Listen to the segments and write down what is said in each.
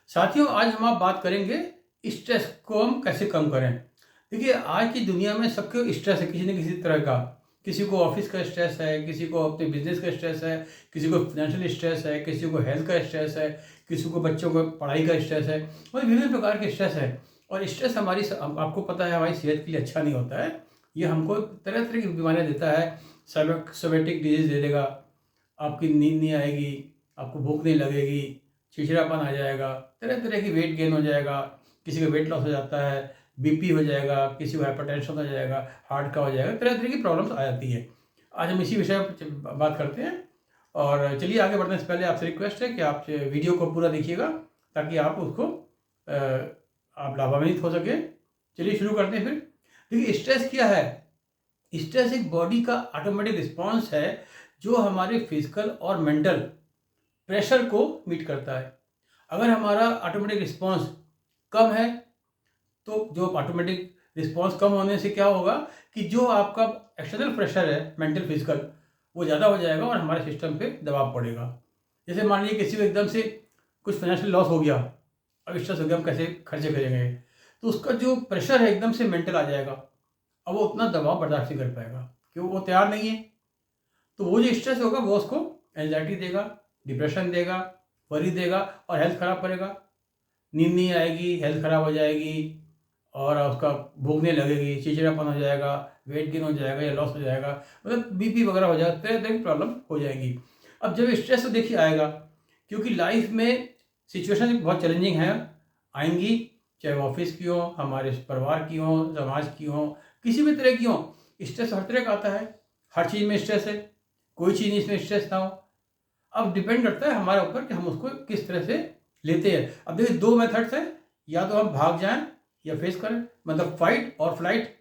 साथियों, आज हम आप बात करेंगे स्ट्रेस को हम कैसे कम करें। देखिए, आज की दुनिया में सबको स्ट्रेस है किसी न किसी तरह का। किसी को ऑफिस का स्ट्रेस है, किसी को अपने बिजनेस का स्ट्रेस है, किसी को फाइनेंशियल स्ट्रेस है, किसी को हेल्थ का स्ट्रेस है, किसी को बच्चों को पढ़ाई का स्ट्रेस है और विभिन्न प्रकार के स्ट्रेस है। और स्ट्रेस आपको पता है हमारी सेहत के लिए अच्छा नहीं होता है। ये हमको तरह तरह की बीमारियाँ देता है। सोमेटिक डिजीज दे देगा, आपकी नींद नहीं आएगी, आपको भूख नहीं लगेगी, चिड़चिड़ापन आ जाएगा, तरह तरह की वेट गेन हो जाएगा, किसी का वेट लॉस हो जाता है, बीपी हो जाएगा, किसी को हाइपरटेंशन हो जाएगा, हार्ट का हो जाएगा, तरह तरह की प्रॉब्लम्स आ जाती है। आज हम इसी विषय पर बात करते हैं। और चलिए आगे बढ़ने से पहले आपसे रिक्वेस्ट है कि आप वीडियो को पूरा देखिएगा ताकि आप उसको आप लाभान्वित हो सके। चलिए शुरू करते हैं फिर। देखिए, स्ट्रेस क्या है? स्ट्रेस एक बॉडी का ऑटोमेटिक रिस्पॉन्स है जो हमारे फिजिकल और मेंटल प्रेशर को मीट करता है। अगर हमारा ऑटोमेटिक रिस्पॉन्स कम है तो जो ऑटोमेटिक रिस्पॉन्स कम होने से क्या होगा कि जो आपका एक्सटर्नल प्रेशर है मेंटल फिजिकल वो ज़्यादा हो जाएगा और हमारे सिस्टम पे दबाव पड़ेगा। जैसे मान लीजिए किसी को एकदम से कुछ फाइनेंशियल लॉस हो गया, अब स्ट्रेस हो गया, हम कैसे खर्चे करेंगे, तो उसका जो प्रेशर है एकदम से मेंटल आ जाएगा। अब वो उतना दबाव बर्दाश्त नहीं कर पाएगा क्योंकि वो तैयार नहीं है। तो वो जो स्ट्रेस होगा वो उसको एंजाइटी देगा, डिप्रेशन देगा, वरी देगा और हेल्थ ख़राब करेगा। नींद नहीं आएगी, हेल्थ ख़राब हो जाएगी और उसका भूख नहीं लगेगी, चिड़चिड़ापन हो जाएगा, वेट गेन हो जाएगा या लॉस हो जाएगा, मतलब बीपी वगैरह हो जाएगा, तरह तरह की प्रॉब्लम हो जाएगी। अब जब स्ट्रेस तो देखिए आएगा, क्योंकि लाइफ में सिचुएशन बहुत चैलेंजिंग है, आएंगी, चाहे ऑफिस की हो, हमारे परिवार की हो, समाज की हो, किसी भी तरह की हो। स्ट्रेस हर तरह का आता है, हर चीज़ में स्ट्रेस है, कोई चीज़ नहीं इसमें स्ट्रेस ना हो। अब डिपेंड करता है हमारे ऊपर कि हम उसको किस तरह से लेते हैं। अब देखिए, दो मेथड्स हैं, या तो हम भाग जाएं या फेस करें, मतलब फाइट और फ्लाइट।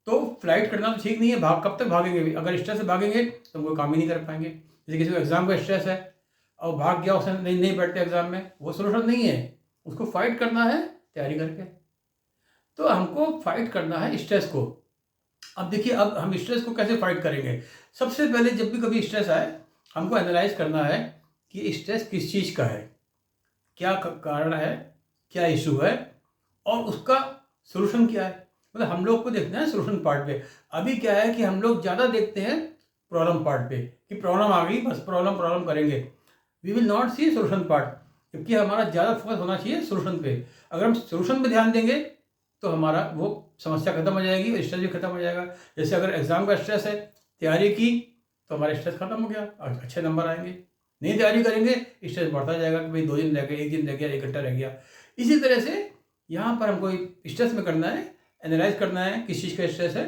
तो फ्लाइट करना तो ठीक नहीं है, भाग कब तक भागेंगे भी? अगर स्ट्रेस से भागेंगे तो हम कोई काम ही नहीं कर पाएंगे। जैसे किसी को एग्जाम का स्ट्रेस है और भाग गया, उसने नहीं बैठते एग्जाम में, वो सोल्यूशन नहीं है। उसको फाइट करना है तैयारी करके। तो हमको फाइट करना है स्ट्रेस को। अब देखिए, अब हम स्ट्रेस को कैसे फाइट करेंगे? सबसे पहले जब भी कभी स्ट्रेस आए, हमको एनालाइज करना है कि स्ट्रेस किस चीज़ का है, क्या कारण है, क्या इशू है और उसका सोल्यूशन क्या है। मतलब हम लोग को देखना है सोल्यूशन पार्ट पे। अभी क्या है कि हम लोग ज़्यादा देखते हैं प्रॉब्लम पार्ट पे कि प्रॉब्लम आ गई, बस प्रॉब्लम प्रॉब्लम करेंगे। We will not see solution part, क्योंकि हमारा ज़्यादा फोकस होना चाहिए सोल्यूशन पे। अगर हम सोल्यूशन पे ध्यान देंगे तो हमारा वो समस्या खत्म हो जाएगी और स्ट्रेस भी खत्म हो जाएगा। जैसे अगर एग्जाम का स्ट्रेस है, तैयारी की तो हमारा स्ट्रेस खत्म हो गया, अच्छे नंबर आएंगे। नहीं तैयारी करेंगे, स्ट्रेस बढ़ता जाएगा कि भाई 2 दिन रह गए, 1 दिन रह गया, 1 घंटा रह गया। इसी तरह से यहाँ पर हमको स्ट्रेस में करना है, एनालाइज करना है किस चीज़ का स्ट्रेस है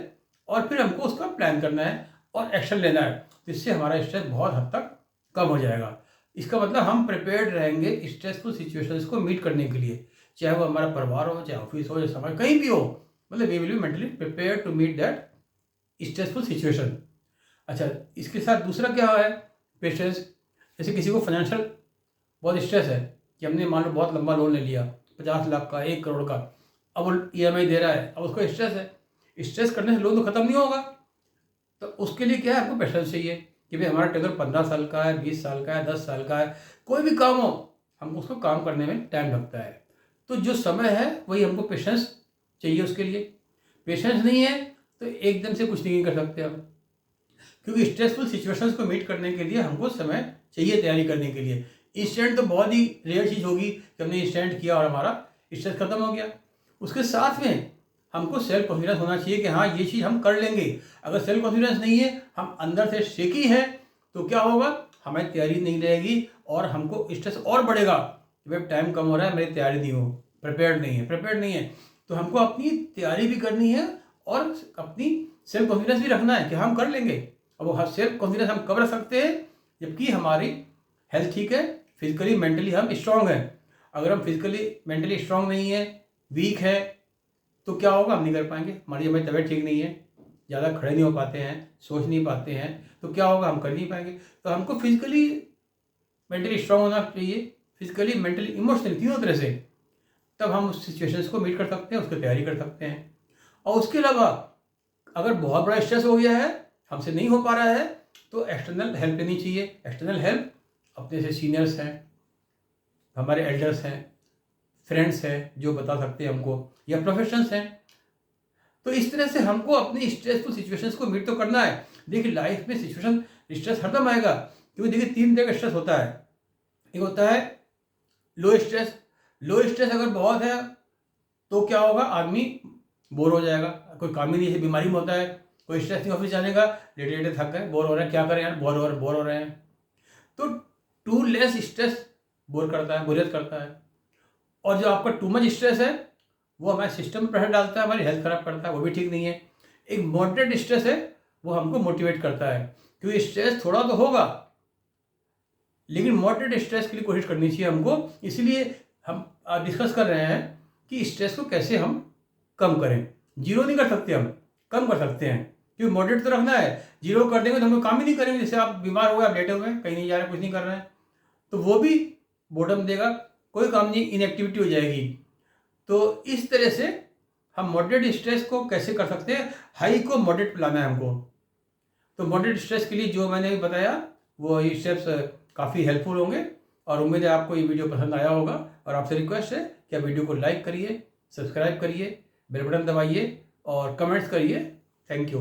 और फिर हमको उसका प्लान करना है और एक्शन लेना है, जिससे हमारा स्ट्रेस बहुत हद तक कम हो जाएगा। इसका मतलब हम प्रिपेयर्ड रहेंगे स्ट्रेसफुल सिचुएशंस को मीट करने के लिए, चाहे वो हमारा परिवार हो, चाहे ऑफिस हो, चाहे समाज, कहीं भी हो। मतलब we will be mentally prepare to meet that stressful situation. अच्छा, इसके साथ दूसरा क्या है? पेशेंस। जैसे किसी को फाइनेंशियल बहुत स्ट्रेस है कि हमने मान लो बहुत लंबा लोन ले लिया, 50 लाख का, 1 करोड़ का, अब वो EMI दे रहा है, अब उसको स्ट्रेस है। स्ट्रेस करने से लोन तो खत्म नहीं होगा। तो उसके लिए क्या है, आपको पेशेंस चाहिए कि भाई हमारा टेंडर 15 साल का है, 20 साल का है, 10 साल का है, कोई भी काम हो, हम उसको काम करने में टाइम लगता है। तो जो समय है वही हमको पेशेंस चाहिए उसके लिए। पेशेंस नहीं है तो एकदम से कुछ नहीं कर सकते हम, क्योंकि स्ट्रेसफुल सिचुएशंस को मीट करने के लिए हमको समय चाहिए तैयारी करने के लिए। इंस्टेंट तो बहुत ही रेयर चीज़ होगी कि हमने इंस्टेंट किया और हमारा स्ट्रेस खत्म हो गया। उसके साथ में हमको सेल्फ कॉन्फिडेंस होना चाहिए कि हाँ, ये चीज़ हम कर लेंगे। अगर सेल्फ कॉन्फिडेंस नहीं है, हम अंदर से शेकी है, तो क्या होगा, हमारी तैयारी नहीं रहेगी और हमको स्ट्रेस और बढ़ेगा कि भाई टाइम कम हो रहा है, मेरी तैयारी नहीं हो, प्रिपेयर्ड नहीं है। तो हमको अपनी तैयारी भी करनी है और अपनी सेल्फ कॉन्फिडेंस भी रखना है कि हम कर लेंगे। अब वो सेल्फ कॉन्फिडेंस हम कब रख सकते हैं? जबकि हमारी हेल्थ ठीक है, फिजिकली मेंटली हम स्ट्रांग हैं। अगर हम फिजिकली मेंटली स्ट्रांग नहीं है, वीक है, तो क्या होगा, हम नहीं कर पाएंगे। मान लीजिए हमारी तबीयत ठीक नहीं है, ज़्यादा खड़े नहीं हो पाते हैं, सोच नहीं पाते हैं, तो क्या होगा, हम कर नहीं पाएंगे। तो हमको फिजिकली मेंटली स्ट्रांग होना चाहिए, फिजिकली मेंटली इमोशनली, तीनों तरह से। तब हम उस सिचुएशंस को मीट कर सकते हैं, उसकी तैयारी कर सकते हैं। और उसके अलावा अगर बहुत बड़ा स्ट्रेस हो गया है, हमसे नहीं हो पा रहा है, तो एक्सटर्नल हेल्प लेनी चाहिए। एक्सटर्नल हेल्प अपने से सीनियर्स हैं, हमारे एल्डर्स हैं, फ्रेंड्स हैं जो बता सकते हैं हमको, या प्रोफेशंस हैं। तो इस तरह से हमको अपनी स्ट्रेसफुल सिचुएशंस को मीट तो करना है। देखिए लाइफ में सिचुएशन स्ट्रेस हरदम आएगा, क्योंकि देखिए 3 तरह का स्ट्रेस होता है। एक होता है लो स्ट्रेस। लो स्ट्रेस अगर बहुत है तो क्या होगा, आदमी बोर हो जाएगा, कोई काम ही नहीं है, बीमारी में होता है, कोई स्ट्रेस नहीं, ऑफिस जाने का, लेटे लेटे थक गए, बोर हो रहे हैं, क्या करें यार, बोर हो रहे हैं। तो टू लेस स्ट्रेस बोर करता है, बोरियत करता है। और जो आपका टू मच स्ट्रेस है वो हमारे सिस्टम में प्रेशर डालता है, हमारी हेल्थ खराब करता है, वो भी ठीक नहीं है। एक मॉडरेट स्ट्रेस है वो हमको मोटिवेट करता है, क्योंकि स्ट्रेस थोड़ा तो होगा लेकिन मॉडरेट स्ट्रेस के लिए कोशिश करनी चाहिए हमको। इसलिए हम डिस्कस कर रहे हैं कि स्ट्रेस को कैसे हम कम करें। जीरो नहीं कर सकते, हम कम कर सकते हैं, क्योंकि मॉडरेट तो रखना है। जीरो कर देंगे तो हम लोग काम ही नहीं करेंगे। जैसे आप बीमार हो गए, आप लेटे हुए हैं, कहीं नहीं जा रहे, कुछ नहीं कर रहे हैं, तो वो भी बोर्डम देगा, कोई काम नहीं, इनएक्टिविटी हो जाएगी। तो इस तरह से हम मॉडरेट स्ट्रेस को कैसे कर सकते हैं, हाई को मॉडरेट लाना है हमको। तो मॉडरेट स्ट्रेस के लिए जो मैंने बताया वो ये स्टेप्स काफ़ी हेल्पफुल होंगे, और उम्मीद है आपको ये वीडियो पसंद आया होगा। और आपसे रिक्वेस्ट है कि आप वीडियो को लाइक करिए, सब्सक्राइब करिए, बेल बटन दबाइए और कमेंट्स करिए। Thank you.